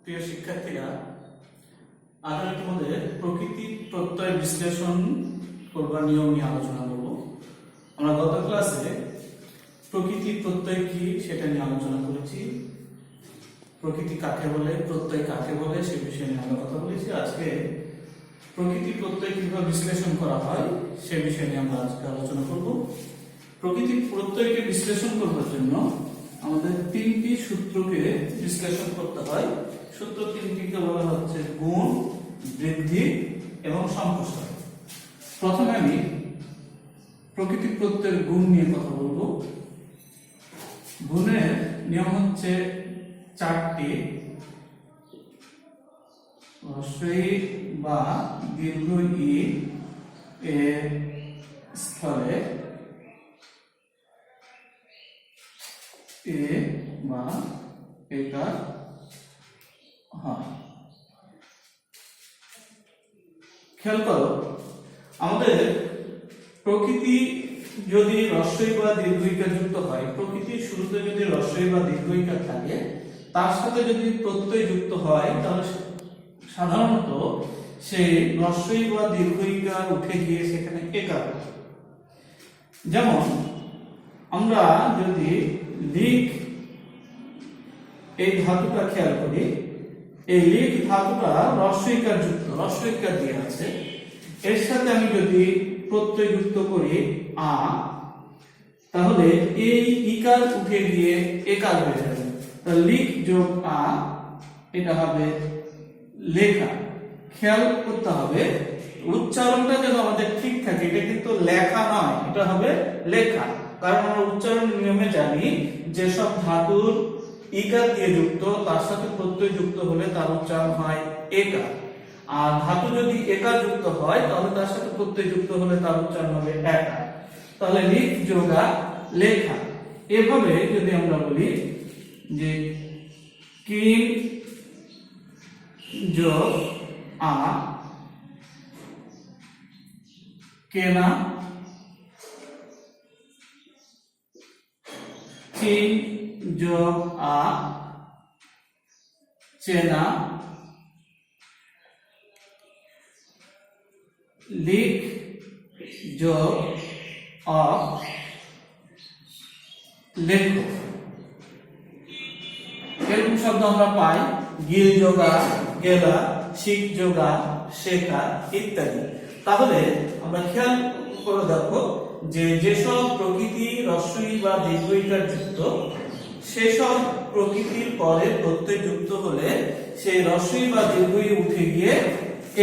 প্রিয় শিক্ষার্থীরা, আজ আমি তোমাদের প্রকৃতি প্রত্যয় বিশ্লেষণ করবার নিয়ম নিয়ে আলোচনা করব। আমরা গত ক্লাসে প্রকৃতি প্রত্যয় কি সেটা নিয়ে আলোচনা করেছি। প্রকৃতি কাকে বলে, প্রত্যয় কাকে বলে সে বিষয়ে নিয়ে আমরা কথা বলেছি। আজকে প্রকৃতি প্রত্যয় কিভাবে বিশ্লেষণ করা হয় সে বিষয়ে নিয়ে আমরা আজকে আলোচনা করব। প্রকৃতি প্রত্যয়কে বিশ্লেষণ করবার জন্য আমাদের তিনটি সূত্রকে বিশ্লেষণ করতে হয়। সূত্র তিনটিকে বলা হচ্ছে গুণ, বৃদ্ধি এবং সম্প্রসারণ। প্রথমে আমি প্রকৃতি প্রত্যয়ের গুণ নিয়ে কথা বলবো। গুণের নিয়ম হচ্ছে চারটি। হ্রস্বই বা দীর্ঘ ই এর স্থলে এ বা এটা হয়। খেয়াল করো, আমাদের প্রকৃতি যদি হ্রস্বই বা দীর্ঘইকার যুক্ত হয়, প্রকৃতির শুরুতে যদি হ্রস্বই বা দীর্ঘইকার থাকে, তার সাথে যদি প্রত্যয় যুক্ত হয়, তাহলে সাধারণত সেই হ্রস্বই বা দীর্ঘইকার উঠে গিয়ে সেখানে একার। যেমন আমরা যদি লিখ এই ধাতুটা খেয়াল করি, এই লিখ ধাতুটা হ্রস্বইকার যুক্ত, হ্রস্বইকার দিয়ে আছে। এর সাথে আমি যদি প্রত্যয় যুক্ত করি আ, তাহলে এই ইকার উঠে গিয়ে একার হয়ে যাবে। তাহলে লিখ যোগ আ, এটা হবে লেখা। খেয়াল করতে হবে উচ্চারণটা যেন আমাদের ঠিক থাকে। এটা কিন্তু লেখা নয়, এটা হবে লেখা। কারণ আমরা উচ্চারণ নিয়মে জানি যে সব ধাতুর ইকার দিয়ে যুক্ত, তার সাথে প্রত্যয় যুক্ত হলে তার উচ্চারণ হয় একার। আর ধাতু যদি একার যুক্ত হয় তাহলে তার সাথে প্রত্যয় যুক্ত হলে তার উচ্চারণ হবে একার। তাহলে লিখ যোগা লেখা। এভাবে যদি আমরা বলি যে কিন যোগ আ, কেনা, চিন যোগ আ, চেনা, লিখ যোগ অ, লেখো। এরকম শব্দ আমরা পাই গিল যোগা গেলা, শিখ যোগা শেখা ইত্যাদি। তাহলে আমরা খেয়াল করে দেখো যে যেসব প্রকৃতি হ্রস্বই বা দীর্ঘইকার যুক্ত, সেসব প্রকৃতির পরে প্রত্যয় যুক্ত হলে সেই হ্রস্বই বা দীর্ঘই উঠে গিয়ে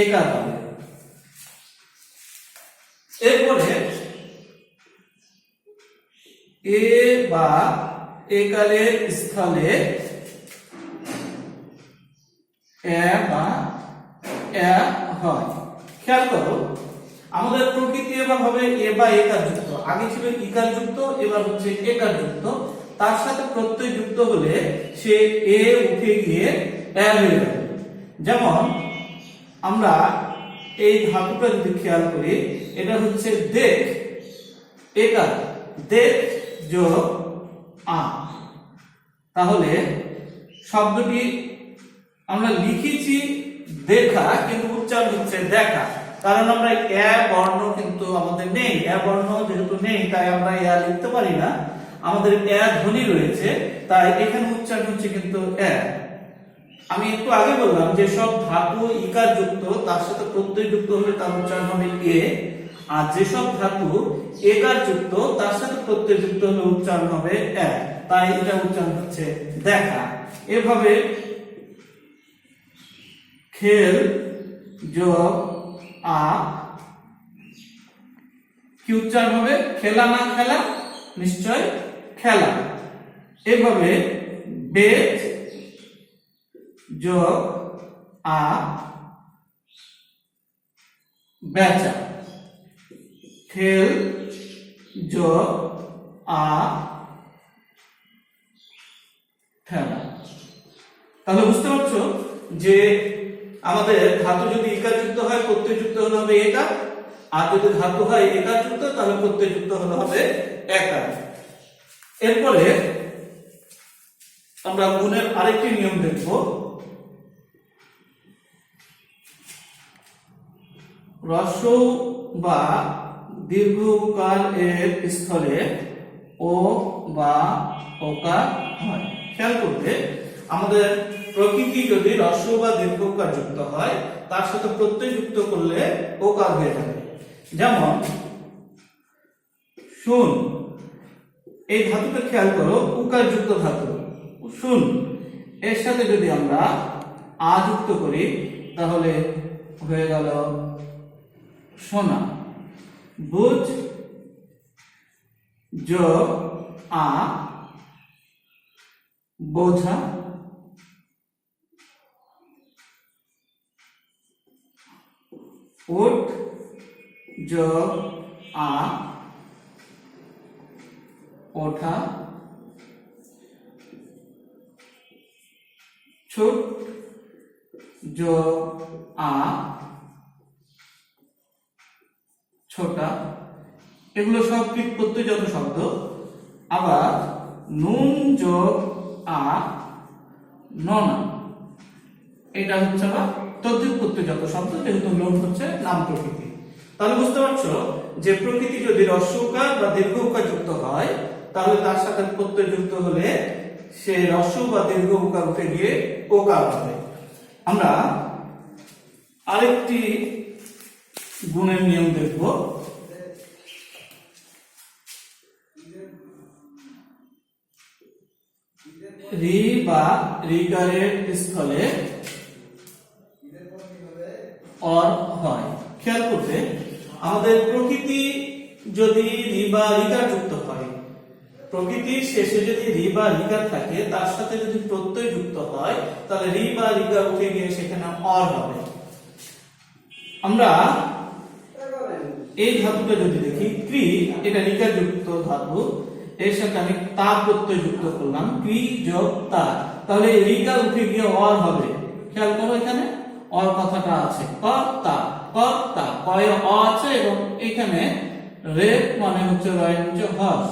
একার হবে। এরপরে এ বা একালের স্থলে এ বা এ হয়। খেয়াল করো, আমাদের প্রকৃতি এবার হবে এ বা একার যুক্ত। আগে ছিল ইকার যুক্ত, এবার হচ্ছে একার যুক্ত। তার সাথে প্রত্যয় যুক্ত হলে সে এ উঠে গিয়ে এ হয়ে যাবে। যেমন আমরা এই ধাতুটা যদি খেয়াল করি, এটা হচ্ছে দেখ, একার, দেখ যোগ আ। তাহলে শব্দটি আমরা লিখেছি দেখা, কিন্তু উচ্চারণ হচ্ছে দেখা। কারণ আমরা এ বর্ণ কিন্তু আমাদের নেই, এ বর্ণ যেহেতু নেই তাই আমরা এ লিখতে পারি না। আমাদের এ ধ্বনি রয়েছে, তাই এখানে উচ্চারণ হচ্ছে কিন্তু এ। আমি একটু আগে বললাম যে সব ধাতু ইকার যুক্ত, তার সাথে প্রত্যয় যুক্ত হলে তার উচ্চারণ হবে এ। আর যেসব ধাতু একার যুক্ত, তার সাথে প্রত্যয় যুক্ত হলে উচ্চারণ হবে এ। তাই এটা উচ্চারণ হচ্ছে দেখা। এভাবে খেল যোগ আ, কি উচ্চারণ হবে? খেলা না খেলা? নিশ্চয় খেলা। এভাবে বেচ যোগ আ, বেচা। খেল যোগ আ, খেলা। তাহলে বুঝতে পারছো যে আমাদের ধাতু যদি ইকার যুক্ত হয়, প্রত্যয় যুক্ত হলে হবে একার। আর যদি ধাতু হয় একার যুক্ত, তাহলে প্রত্যয় যুক্ত হলে হবে একার। এরপরে আমরা গুণের আরেকটি নিয়ম দেখব। হ্রস্ব বা দীর্ঘ উকার এর স্থলে ও বা ওকার হয়। খেয়াল করবে আমাদের প্রকৃতি যদি হ্রস্ব বা দীর্ঘ উকার যুক্ত হয় তার সাথে প্রত্যয় যুক্ত করলে ওকার হয়ে যাবে। যেমন শুন, এই ধাতুটা খেয়াল করো, উকার যুক্ত ধাতু শুন, এর সাথে যদি আমরা আ যুক্ত করি তাহলে হয়ে গেল সোনা। বুঝ যোগ আ বোঝা। উঠ যোগ আ ওঠা। ছুট যোগ আ ছোটা। এগুলো সব কৃত প্রত্যয়জাত শব্দ। আবার নুন যোগ আ ননা, এটা হচ্ছে আবার তদ্ধিত প্রত্যয়জাত শব্দ, যেহেতু নুন হচ্ছে নাম প্রকৃতি। তাহলে বুঝতে পারছো যে প্রকৃতি যদি হ্রস্ব উকার বা দীর্ঘ উকার যুক্ত হয় তাহলে তার সাথে প্রত্যয় যুক্ত হলে সে হ্রস্ব বা দীর্ঘ উকার উঠে গিয়ে ওকার হবে। আমরা আরেকটি গুণের নিয়ম দেখব। রি বা রিকারের স্থলে অর হয়। খেয়াল করতে আমাদের প্রকৃতি যদি রি বা রিকার যুক্ত হয়, প্রকৃতির শেষে যদি রি বা রিকার থাকে তার সাথে যদি প্রত্যয় যুক্ত হয় তাহলে রি বা রিকার উঠে গিয়ে সেখানে অর হবে। আমরা এই ধাতুটা যদি দেখি ক্রি, এটা রিকার যুক্ত ধাতু, এর সাথে আমি তা প্রত্যয় যুক্ত করলাম, ক্রি যোগ তা, তাহলে রিকার উঠে গিয়ে অর হবে। খেয়াল করো এখানে অর কথাটা আছে, কর্তা কর্তা, কয়ে অ আছে এবং এখানে রে মানে হচ্ছে রয়ঞ্চ হস,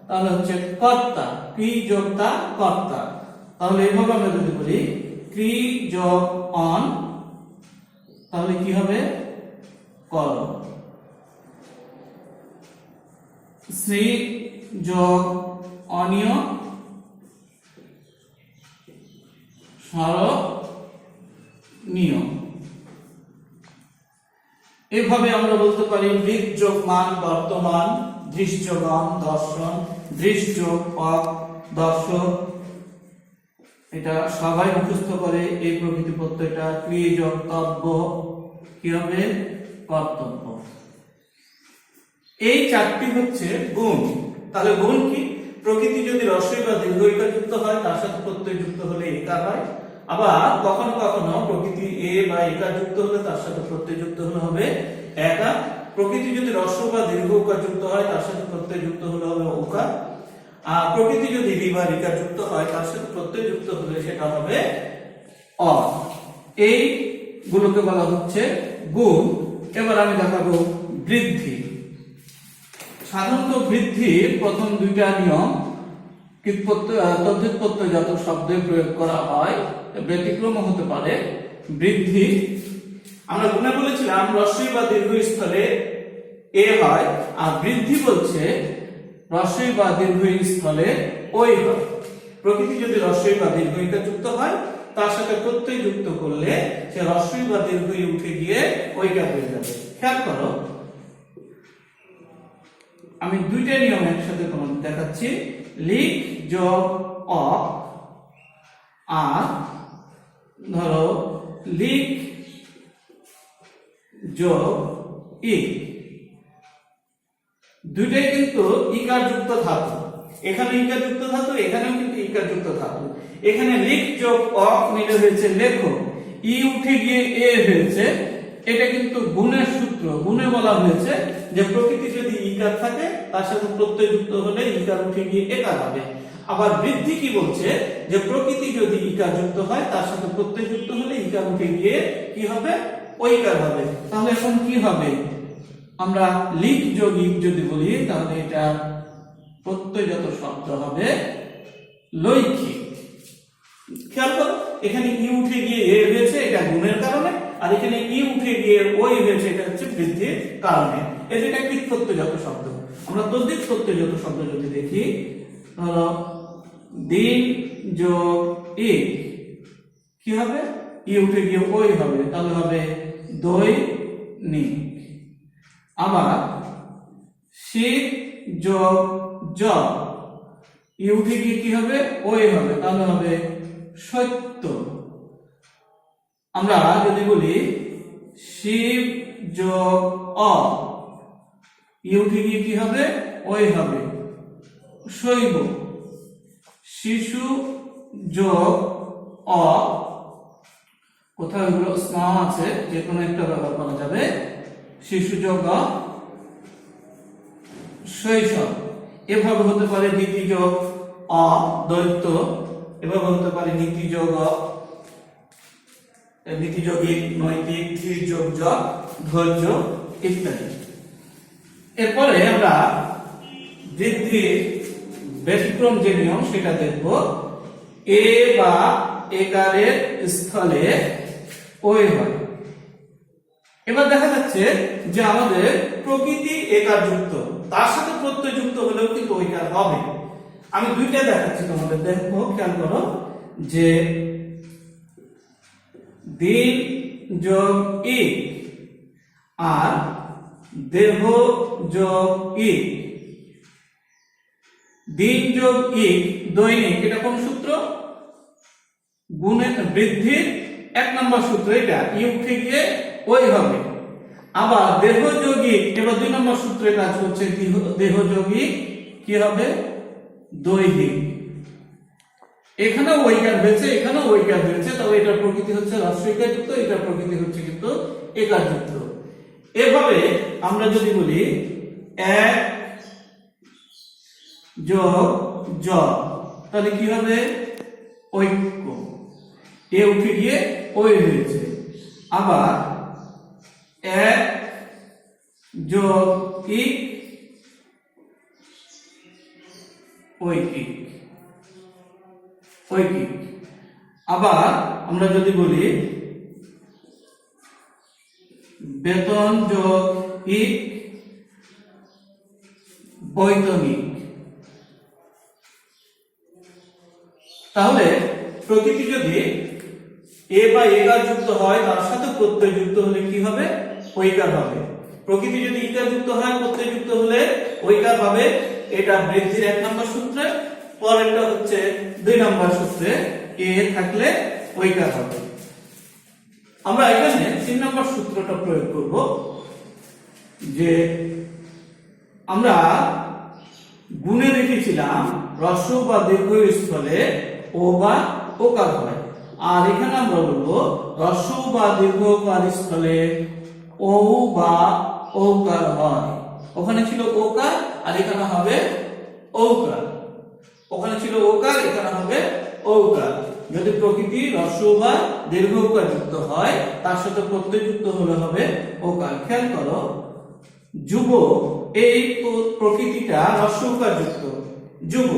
তাহলে হচ্ছে কর্তা, ক্রি যোগ তা কর্তা। তাহলে এইভাবে আমরা যদি বলি ক্রি যোগ অন তাহলে কি হবে কর। শ্রী যোগ অনিয় স্মরণীয়। এইভাবে আমরা বলতে পারি বৃত্ত যোগ মান বর্তমান, দৃশ্যগণ দর্শন, দৃশ্য যোগ অক দর্শক। এটা সবাই মুখস্থ করে এই প্রকৃতি প্রত্যয়টা। ক্রি যোগ তব্য কি হবে কর্তব্য। এই চারটি হচ্ছে গুণ। তাহলে গুণ কি? প্রকৃতি যদি হ্রস্ব বা দীর্ঘ ইকার যুক্ত হয় তার সাথে প্রত্যয় যুক্ত হলে ইকার হয়। আবার কখনো কখনো প্রকৃতি এ বা ইকার যুক্ত হলে তার সাথে প্রত্যয় যুক্ত হলে হবে একার। প্রকৃতি যদি হ্রস্ব বা দীর্ঘ উকার যুক্ত হয় তার সাথে প্রত্যয় যুক্ত হলে হবে ওকার। আর প্রকৃতি যদি রি বা রিকার যুক্ত হয় তার সাথে প্রত্যয় যুক্ত হলে সেটা হবে অ। এই গুলোকে বলা হচ্ছে গুণ। এবার আমি দেখাবো বৃদ্ধি। সাধারণত বৃদ্ধির প্রথম দুইটা নিয়ম তদ্ধিত প্রত্যয়জাত শব্দে প্রয়োগ করা হয়, ব্যতিক্রম হতে পারে। বৃদ্ধি আমরা গুণে বলেছিলাম হ্রস্ব বা দীর্ঘ স্থলে এ হয়, আর বৃদ্ধি বলছে হ্রস্ব বা দীর্ঘ স্থলে ওই হয়। প্রকৃতি যদি হ্রস্ব বা দীর্ঘ ইকার যুক্ত হয় তার সাথে প্রত্যয় যুক্ত করলে সে হ্রস্ব বা দীর্ঘ উঠে গিয়ে ওইকার হয়ে যাবে। খেয়াল করো আমি দুইটা নিয়ম একসাথে তোমাদের দেখাচ্ছি। লিখ যোগ অ, আর ধরো লিখ যোগ ই, দুইটাই কিন্তু ইকার যুক্ত ধাতু। এখানে ইকার যুক্ত ধাতু, এখানেও কিন্তু ইকার যুক্ত ধাতু। এখানে লিখ যোগ অ মিলে হয়েছে লেখো, ই উঠে গিয়ে এ হয়েছে। এটা কিন্তু গুণের সূত্র। গুণে বলা হয়েছে যে প্রকৃতি যদি ইকার থাকে তার সাথে প্রত্যয় যুক্ত হলে ইকার উঠে গিয়ে একার হবে। আবার বৃদ্ধি কি বলছে যে প্রকৃতি যদি ইকার যুক্ত হয় তার সাথে প্রত্যয় যুক্ত হলে ইকার উঠে গিয়ে কি হবে ওইকার হবে। তাহলে এখন কি হবে? আমরা লিখ যোগ ইক যদি বলি তাহলে এটা প্রত্যয়জাত শব্দ হবে লৈখিক। খেয়াল করো এখানে ই উঠে গিয়ে এ হয়েছে, এটা গুণের কারণে। আর এখানে ই উঠে গিয়ে ওই হয়েছে, এটা হচ্ছে বৃদ্ধির কারণে। এটা কৃৎ প্রত্যয়জাত শব্দ। আমরা তদ্ধিত প্রত্যয়জাত শব্দ যদি দেখি, ধরো দিন যোগ ই, কি হবে? ই উঠে গিয়ে ওই হবে, তাহলে হবে দৈনিক। আবার শীত যোগ জ, ই উঠে গিয়ে কি হবে? ওই হবে, তাহলে হবে সত্য। আমরা যদি বলি শিব যোগ অ, ই উঠে গিয়ে কি হবে? ওই হবে, শৈব। শিশু যোগ অ, কোথাও এগুলো স্মা আছে, যে কোনো একটা ব্যবহার করা যাবে। শিশু যোগ অ, শৈশব। এভাবে হতে পারে নীতি যোগ অ, দৈত্য। এভাবে হতে পারে নীতি যোগ অ, নীতি যোগিক, নৈতিক, ধীর যোগ জ, ধৈর্য ইত্যাদি। এরপরে আমরা বৃদ্ধির ব্যতিক্রম যে নিয়ম সেটা দেখব। এ বা একারের স্থলে ওই হয়। এবার দেখা যাচ্ছে যে আমাদের প্রকৃতি একার যুক্ত, তার সাথে প্রত্যয় যুক্ত হলেও কিন্তু ওইকার হবে। আমি দুইটা দেখাচ্ছি তোমাদের, দেখো, খেয়াল করো যে দিন যোগ ই আর দেহ যোগ ই। দিন যোগ ই দৈনিক, এটা কোন সূত্র? গুণের বৃদ্ধির 1 নম্বর সূত্র, এটা ই উঠে গিয়ে ওই হবে। আবার দেহ যোগী, এবার 2 নম্বর সূত্রে কাজ করছে, দেহ যোগী কি হবে? দৈহিক। এখানেও ওইকার হয়েছে, এখানেও ওইকার হয়েছে, তবে এটার প্রকৃতি হচ্ছে হ্রস্বইকার যুক্ত, এটার প্রকৃতি হচ্ছে কিন্তু একার যুক্ত। এভাবে আমরা যদি বলি 1 যোগ জ, তাহলে কি হবে? ঐক্য। এ উঠে গিয়ে ওই হয়েছে। আবার 1 যোগ ই, ঐকিক, ঐকিক। আবার আমরা যদি বলি বেতন যোগ ই, বৈতনিক। তাহলে প্রকৃতি যদি এ বা একার যুক্ত হয়, তার সাথে প্রত্যয় যুক্ত হলে কি হবে? ঐকার হবে। প্রকৃতি যদি ইকার যুক্ত হয়, প্রত্যয় যুক্ত হলে ঐকার হবে। এটা বৃদ্ধির 1 নম্বর সূত্রে, পরেরটা হচ্ছে 2 নম্বর সূত্রে, এ থাকলে ঐকার হবে। আমরা এখানে 3 নম্বর সূত্রটা প্রয়োগ করব, যে আমরা গুণে দেখেছিলাম হ্রস্ব বা দীর্ঘ স্থলে ও বা ওকার হয়, আর এখানে আমরা বলবো হ্রস্ব বা দীর্ঘকার স্থলে ও বা ঔকার হয়। ওখানে ছিল ওকার আর এখানে হবে ঔকার। ওখানে ছিল ওকার, এখানে হবে ঔকার। যদি প্রকৃতি হ্রস্ব বা দীর্ঘকার যুক্ত হয়, তার সাথে প্রত্যয় যুক্ত হলে হবে ওকার। খেয়াল করো, যুব, এই প্রকৃতিটা হ্রস্বকার যুক্ত, যুব।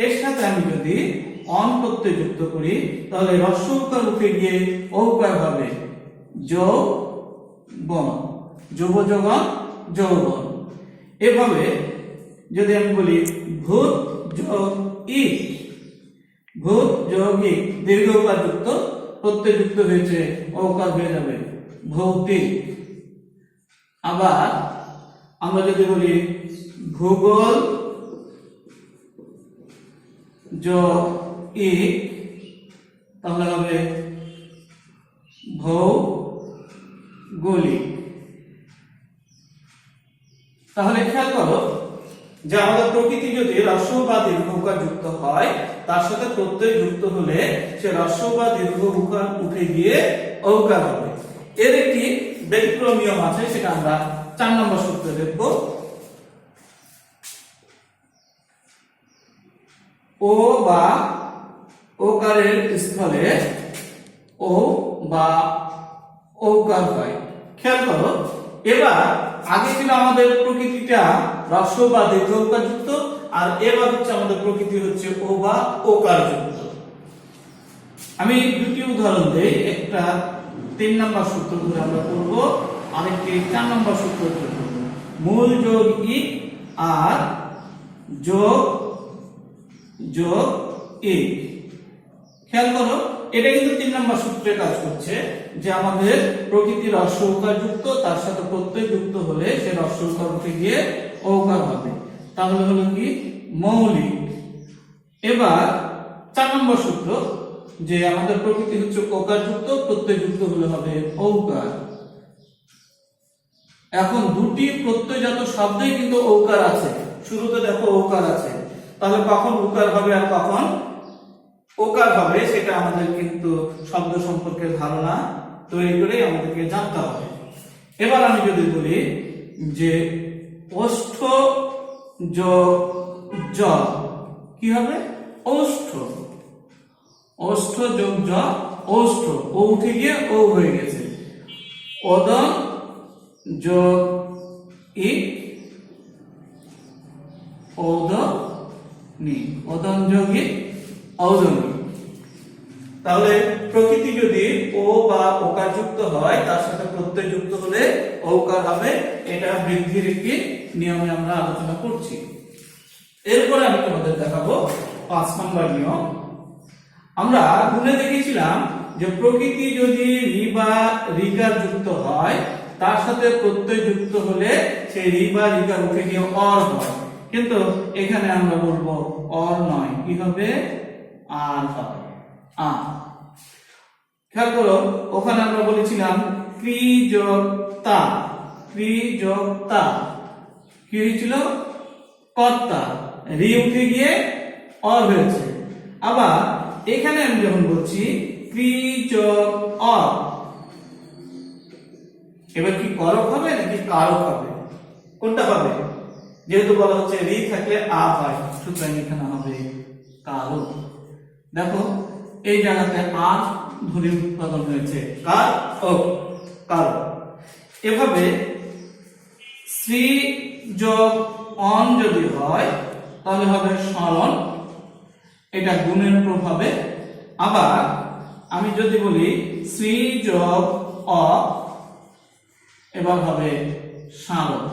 এর সাথে আমি যদি অন প্রত্যয় যুক্ত করি, তাহলে হ্রস্বকার উঠে গিয়ে ঔকার হবে যৌবন, যুব যৌবন, যৌবন। এভাবে যদি আমি বলি ভূত যোগ ই, ভূত যোগ ই, দীর্ঘকার যুক্ত, প্রত্যয় যুক্ত হয়েছে, ঔকার হয়ে যাবে ভৌতিক। আবার আমরা যদি বলি ভূগোল যোগ ই, তাহলে হবে ভৌগোলিক। তাহলে খেয়াল করো যে আমাদের প্রকৃতি যদি হ্রস্ব বা দীর্ঘকার যুক্ত হয়, তার সাথে প্রত্যয় যুক্ত হলে সে হ্রস্ব বা দীর্ঘকার উঠে গিয়ে ঔকার হবে। এর একটি ব্যতিক্রম নিয়ম আছে, সেটা আমরা 4 নম্বর সূত্রে দেখব। ও বা ওকারের স্থলে ও বা ঔকার হয়। খেয়াল করো, এবার আগে ছিল আমাদের প্রকৃতিটা হ্রস্ব বা দীর্ঘকার যুক্ত, আর এবার হচ্ছে আমাদের প্রকৃতি হচ্ছে ও বা ওকার যুক্ত। আমি দুটি উদাহরণ দেই। একটা 3 নম্বর সূত্র ধরে আমরা করব, আরেকটি 4 নম্বর সূত্র ধরে করব। মূল যোগ ই আর যোগ যোগ ই। খেয়াল করো, এটা কিন্তু 3 নম্বর সূত্রে কাজ করছে, যে আমাদের প্রকৃতির হ্রস্ব উকার যুক্ত তার সাথে প্রত্যয় যুক্ত হলে সে হ্রস্ব উকার উঠে গিয়ে ঔকার হবে, তাহলে হলো কি মৌলিক। এবার 4 নম্বর সূত্র, যে আমাদের প্রকৃতি হচ্ছে ওকার যুক্ত, প্রত্যয় যুক্ত হলে হবে ঔকার। এখন দুটি প্রত্যয়জাত শব্দেই কিন্তু ঔকার আছে, শুরুতে দেখো ঔকার আছে, তাহলে কখন উকার হবে আর কখন ওকার হবে সেটা আমাদের কিন্তু শব্দ সম্পর্কে ধারণা তৈরি করে আমাদেরকে জানতে হবে। এবার আমি যদি বলি যে ওষ্ঠ যোগ জ কি হবে? ওষ্ঠ। ওষ্ঠ যোগ জ ওষ্ঠ, ও উঠে গিয়ে ও হয়ে গেছে। ওদন যোগ ই ওদনি, ওদন যোগ ই ঔদনি। তাহলে প্রকৃতি যদি ও বা ওকার যুক্ত হয় তার সাথে প্রত্যয় যুক্ত হলে ঔকার হবে, এটা বৃদ্ধির একটি নিয়মে আমরা আলোচনা করছি। এরপরে আমি তোমাদের দেখাবো 5 নম্বর নিয়ম। আমরা গুণে দেখেছিলাম যে প্রকৃতি যদি রি বা রিকার যুক্ত হয় তার সাথে প্রত্যয় যুক্ত হলে সেই রি বা রিকার উঠে গিয়ে অর হয়, কিন্তু এখানে আমরা বলবো অর নয়, কি হবে? আর হবে। আ খেয়াল করো, ওখানে আমরা বলেছিলাম ক্রি যোগ তা, ক্রি যোগ তা কি হয়েছিল? কর্তা, রি উঠে গিয়ে অর হয়েছে। আবার এখানে আমি যখন বলছি ক্রি যোগ অ, এবার কি করক হবে নাকি কারক হবে? কোনটা হবে? যেহেতু বলা হচ্ছে রি থাকলে আ হয়, সুতরাং এখানে হবে কারক। দেখো এই জায়গাতে আর ধ্বনি উৎপাদন হয়েছে, কার ও কারক। এভাবে শ্রী যোগ অন যদি হয় তাহলে হবে সরণ, এটা গুণের প্রভাবে। আবার আমি যদি বলি শ্রী যোগ অ, এবার হবে সারণ,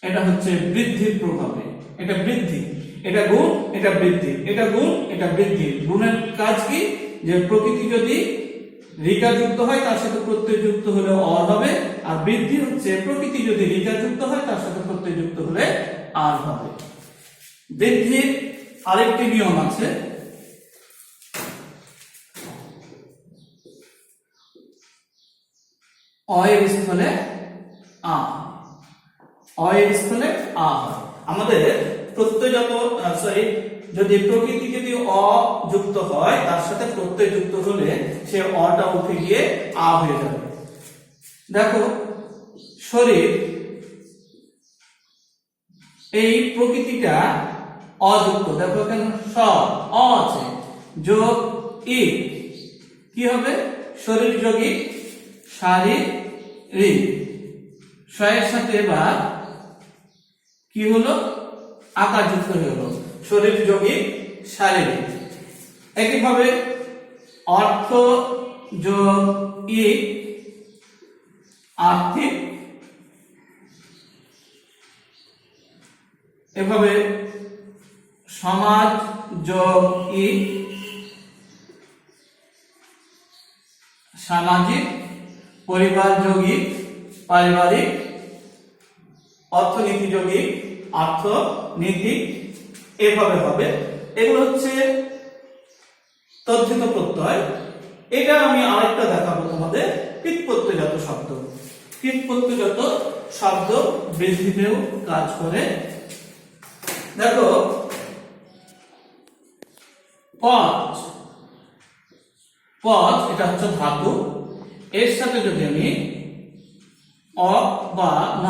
এটা হচ্ছে বৃদ্ধির প্রভাবে। এটা বৃদ্ধি, এটা গুণ, এটা বৃদ্ধি, এটা গুণ, এটা বৃদ্ধি। গুণের কাজ কি? যে প্রকৃতি যদি রিকার যুক্ত হয় তার সাথে প্রত্যয় যুক্ত হলে অর হবে, আর বৃদ্ধি হচ্ছে প্রকৃতি যদি রিকার যুক্ত হয় তার সাথে প্রত্যয় যুক্ত হলে আর হবে। বৃদ্ধির আরেকটি নিয়ম আছে, অ এর স্থলে আ, অ এর স্থলে আ হয়। আমাদের প্রত্যয়জাত যদি প্রকৃতি যদি অ যুক্ত হয় তার সাথে প্রত্যয় যুক্ত হলে সে অটা উঠে গিয়ে আ হয়ে যাবে। দেখো শরীর, এই প্রকৃতিটা অযুক্ত, দেখো এখানে স অ আছে, যোগ ই কি হবে? শরীর যোগী শারীরিক। এর সাথে এবার কি হলো? আকার যুক্ত হয়ে গেল, শরীর যোগী শারীরিক। একইভাবে অর্থ যোগ ই আর্থিক। এভাবে সমাজ যোগ ই সামাজিক। পরিবার যোগী পারিবারিক। অর্থনীতি যোগী অর্থনীতি। এভাবে হবে। এগুলো হচ্ছে তদ্ধিত প্রত্যয়। এটা আমি আরেকটা দেখাবো তোমাদের, কৃত প্রত্যয়জাত শব্দ। কৃত প্রত্যয়জাত শব্দ বৃদ্ধিতেও কাজ করে। দেখো পচ, পচ এটা হচ্ছে ধাতু, এর সাথে যদি আমি অ বা ন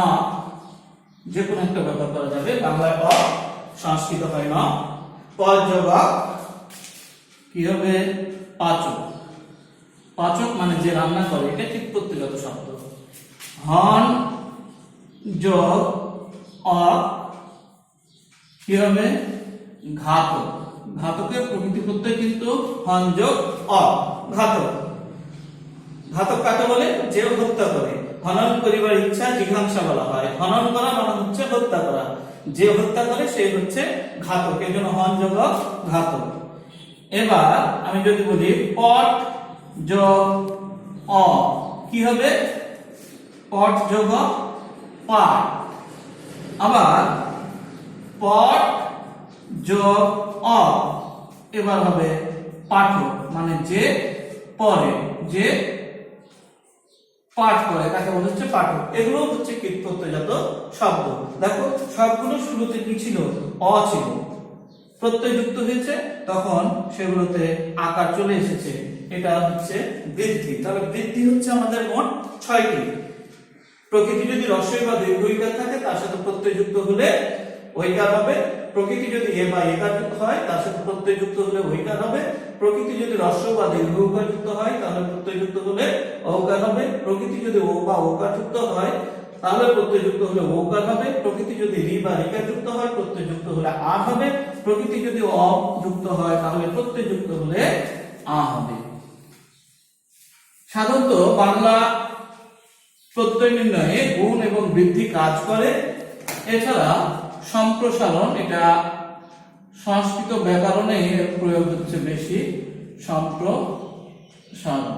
যে কোনো একটা ব্যবহার করা যাবে, বাংলায় অ, সংস্কৃত হয় ন, পচ যোগ কি হবে? পাচক। পাচক মানে যে রান্না করে, এটা ঠিক প্রত্যয়জাত শব্দ। হন যোগ অ কি হবে? ঘাতক। ঘাতকের প্রকৃতি প্রত্যয় কিন্তু হন যোগ অ, ঘাতক। ঘাতক কাকে বলে? যে হত্যা করে। হনন করিবার ইচ্ছা জিঘাংসা বলা হয়। হনন করা মানে হচ্ছে হত্যা করা, যে হত্যা করে সে হচ্ছে ঘাতক, এই জন্য হন যোগ ঘাতক। এবার আমি যদি বলি পট যোগ অ, কি হবে? পট যোগ পাট। আবার পট যোগ অ, এবার হবে পাঠক, মানে যে পড়ে, যে পাঠ করে তাকে বলা হচ্ছে পাঠক। এগুলো হচ্ছে কীট প্রত্যয়জাত শব্দ। দেখো সবগুলো শুরুতে কি ছিল? অ ছিল, প্রত্যয় যুক্ত হয়েছে তখন সেগুলোতে আকার চলে এসেছে, এটা হচ্ছে বৃদ্ধি। তাহলে বৃদ্ধি হচ্ছে আমাদের মোট 6টি। প্রকৃতি যদি রস্বই বা দীর্ঘ ইকার থাকে তার সাথে প্রত্যয় যুক্ত হলে ঐকার হবে। প্রকৃতি যদি এ বা একার যুক্ত হয় তার সাথে প্রত্যয় যুক্ত হলে ঐকার হবে। প্রকৃতি যদি হ্রস্ব বা দীর্ঘ উকার যুক্ত হয় তাহলে প্রত্যয় যুক্ত হলে অকার হবে। প্রকৃতি যদি ও বা ওকার যুক্ত হয় তাহলে প্রত্যয় যুক্ত হলে ওকার হবে। প্রকৃতি যদি রি বা রিকার যুক্ত হয় প্রত্যয় যুক্ত হলে আ হবে। প্রকৃতি যদি অ যুক্ত হয় তাহলে প্রত্যয় যুক্ত হলে আ হবে। সাধারণত বাংলা প্রত্যয় নির্ণয়ে গুণ এবং বৃদ্ধি কাজ করে। এছাড়া সম্প্রসারণ, এটা সংস্কৃত ব্যাকরণে প্রয়োগ হচ্ছে বেশি। সম্প্রসারণ,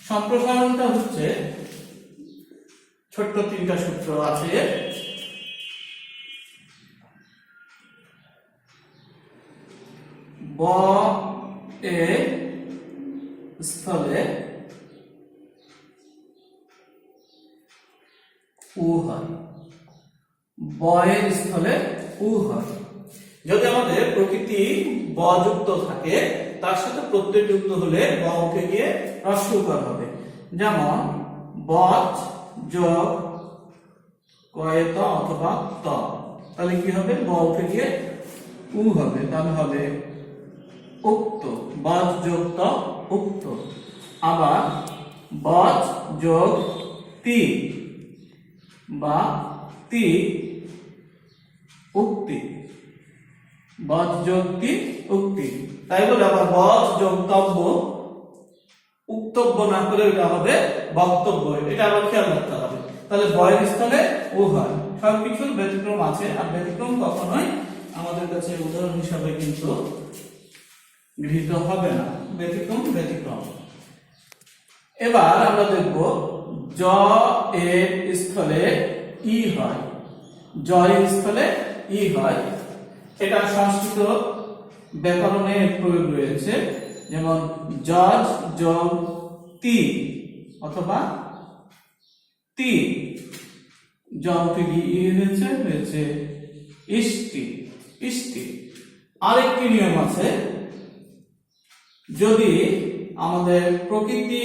সম্প্রসারণটা হচ্ছে ছোট্ট 3টা সূত্র আছে। ব এ স্থলে উ হয়, বয়ের স্থলে উ হয়। যদি আমাদের প্রকৃতি ব যুক্ত থাকে তার সাথে প্রত্যয় যুক্ত হলে ব উঠে গিয়ে হ্রস্ব উকার হবে। যেমন বচ যোগ কয়েত অথবা ত, তাহলে কি হবে? ব উঠে গিয়ে উ হবে, তাহলে হবে উক্ত। বচ যোগ ত উক্ত। আবার বচ যোগ তি বা তি উক্তি, বচ যোগ তি উক্তি। তাই বলে আবার বচ যোগ তব্য, উক্তব্য না করে এটা হবে বক্তব্য, এটা আবার খেয়াল রাখতে হবে। তাহলে বয়ের স্থলে ও হয়। সবকিছুর ব্যতিক্রম আছে, আর ব্যতিক্রম কখনোই আমাদের কাছে উদাহরণ হিসাবে কিন্তু গৃহীত হবে না। ব্যতিক্রম ব্যতিক্রম। এবার আমরা দেখব জ এর স্থলে ই হয়, জ এর স্থলে ই হয়। এটা সংস্কৃত ব্যাকরণে প্রয়োগ রয়েছে। যেমন জজ যোগ তি অথবা তি, জটি ই হয়েছে ইষ্টি, ইষ্টি। আরেকটি নিয়ম আছে, যদি আমাদের প্রকৃতি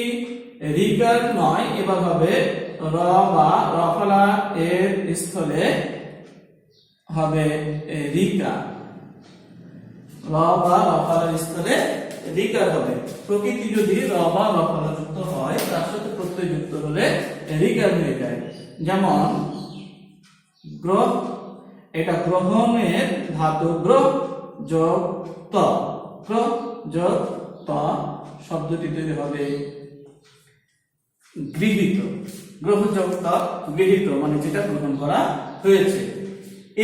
রিকার নয়, এবার হবে র বা রফলা এর স্থলে হবে রিকা, র বা রফলার স্থলে রিকার হবে। প্রকৃতি যদি র বা রফলা যুক্ত হয় তার সাথে প্রত্যয় যুক্ত হলে রিকার হয়ে যায়। যেমন গ্রহ, এটা গ্রহণের ধাতু গ্রহ যোগ ত, গ্রহ যোগ ত, শব্দটি তৈরি হবে গৃহীত। গ্রহ যোগ ত গৃহীত, মানে যেটা গ্রহণ করা হয়েছে।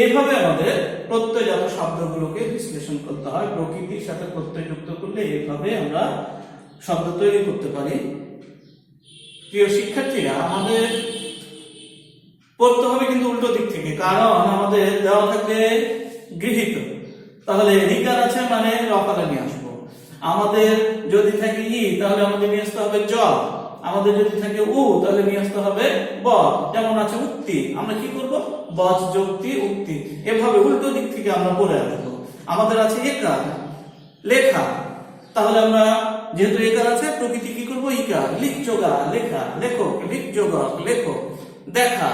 এইভাবে আমাদের প্রত্যয়জাত শব্দগুলোকে বিশ্লেষণ করতে হয়। প্রকৃতির সাথে প্রত্যয় যুক্ত করলে এইভাবে আমরা শব্দ তৈরি করতে পারি। প্রিয় শিক্ষার্থীরা, আমাদের পড়তে হবে কিন্তু উল্টো দিক থেকে, কারণ আমাদের দেওয়া থাকবে গৃহীত, তাহলে রিকার আছে মানে রফলা নিয়ে আসবো। আমাদের যদি থাকে ই তাহলে আমাদের নিয়ে আসতে হবে জ, আমাদের যদি থাকে উ তাহলে নিয়ে আসতে হবে ব। যেমন আছে উক্তি, আমরা কি করব? বচ যুক্তি উক্তি। এভাবে উল্টো দিক থেকে আমরা পড়ে আসবো। আমাদের আছে একার, লেখা, তাহলে আমরা যেহেতু একার আছে প্রকৃতি কি করব? ইকার, লিখ যোগা লেখা, লেখক, লিখ যোগা লেখক, দেখা,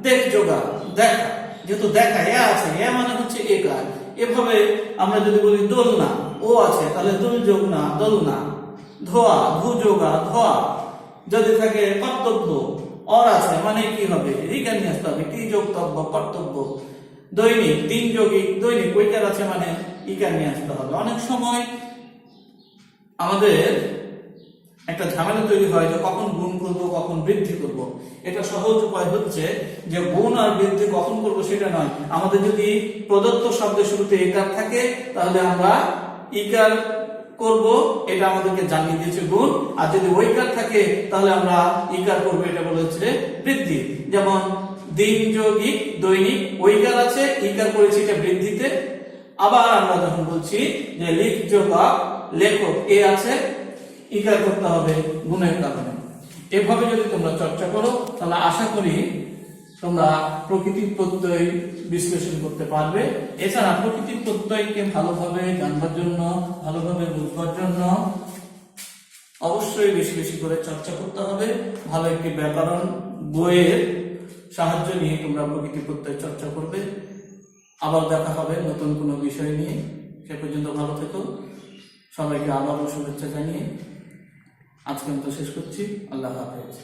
দেখ যোগা দেখা, যেহেতু দেখা এ আছে, এ মানে হচ্ছে একার। এভাবে আমরা যদি বলি দোলনা, ও আছে তাহলে দুল যোগ না দোলনা। ধোয়া, ধু যোগা ধোয়া। যদি থাকে কর্তব্য, অর আছে মানে কি হবে? রিকা নিয়ে আসতে হবে, টি যোগতব্য কর্তব্য। দৈনিক, দিন যৌগিক দৈনিক, ওইকার আছে মানে ইকার নিয়ে আসতে হবে। অনেক সময় আমাদের একটা ঝামেলা তৈরি হয় যে কখন গুণ করব কখন বৃদ্ধি করব। এটা সহজ উপায় হচ্ছে যে গুণ আর বৃদ্ধি কখন করব সেটা নয়, আমাদের যদি প্রদত্ত শব্দের শুরুতে ইকার থাকে তাহলে আমরা ইকার করব, এটা আমাদেরকে জানিয়ে দিয়েছে গুণ। আর যদি ওইকার থাকে তাহলে আমরা ইকার করব, এটা বলা হচ্ছে বৃদ্ধি। যেমন দিন যৌগিক দৈনিক ওইকার আছে, ইকার করেছি এটা বৃদ্ধিতে। আবার আমরা যখন বলছি যে লিখ যোগক লেখক এ আছে, ইকার করতে হবে গুণের কারণে। এভাবে যদি তোমরা চর্চা করো তাহলে আশা করি তোমরা প্রকৃতির প্রত্যয় বিশ্লেষণ করতে পারবে। এছাড়া প্রকৃতির প্রত্যয়কে ভালোভাবে জানবার জন্য, ভালোভাবে বুঝবার জন্য অবশ্যই বেশি বেশি করে চর্চা করতে হবে। ভালো একটি ব্যাকরণ বইয়ের সাহায্য নিয়ে তোমরা প্রকৃতি প্রত্যয় চর্চা করবে। আবার দেখা হবে নতুন কোনো বিষয় নিয়ে। সে পর্যন্ত ভালো থেকো। সবাইকে আবারও শুভেচ্ছা জানিয়ে আজকে মতো শেষ করছি। আল্লাহ হাফেজ।